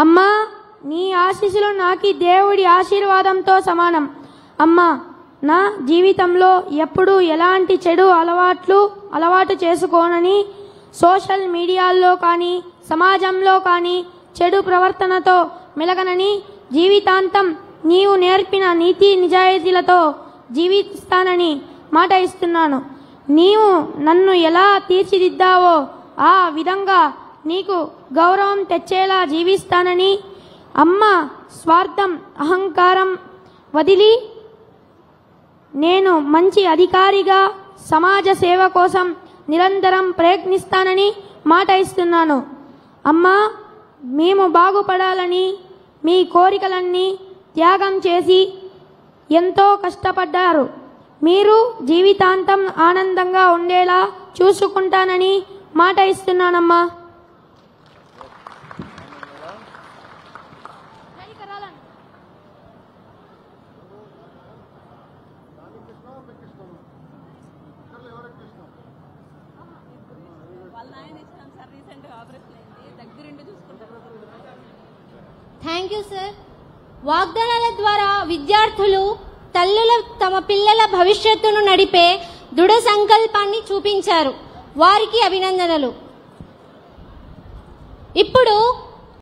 అమ్మా, నీ ఆశీస్సులు నాకు దేవుడి ఆశీర్వాదంతో సమానం. అమ్మా, నా జీవితంలో ఎప్పుడూ ఎలాంటి చెడు అలవాటు చేసుకోనని, సోషల్ మీడియాల్లో కానీ సమాజంలో కానీ చెడు ప్రవర్తనతో మెలగనని, జీవితాంతం నీవు నేర్పిన నీతి నిజాయితీలతో జీవిస్తానని మాట ఇస్తున్నాను. నీవు నన్ను ఎలా తీర్చిదిద్దావో ఆ విధంగా నీకు గౌరవం తెచ్చేలా జీవిస్తానని, అమ్మ స్వార్థం అహంకారం వదిలి నేను మంచి అధికారిగా సమాజ సేవ కోసం నిరంతరం ప్రయత్నిస్తానని మాట ఇస్తున్నాను. అమ్మా, మేము బాగుపడాలని మీ కోరికలన్నీ త్యాగం చేసి ఎంతో కష్టపడ్డారు. మీరు జీవితాంతం ఆనందంగా ఉండేలా చూసుకుంటానని మాట ఇస్తున్నానమ్మా. Thank you sir. వాగ్దానాల ద్వారా విద్యార్థులు తల్లుల తమ పిల్లల భవిష్యత్తును నడిపే దృఢ సంకల్పాన్ని చూపించారు. వారికి అభినందనలు. ఇప్పుడు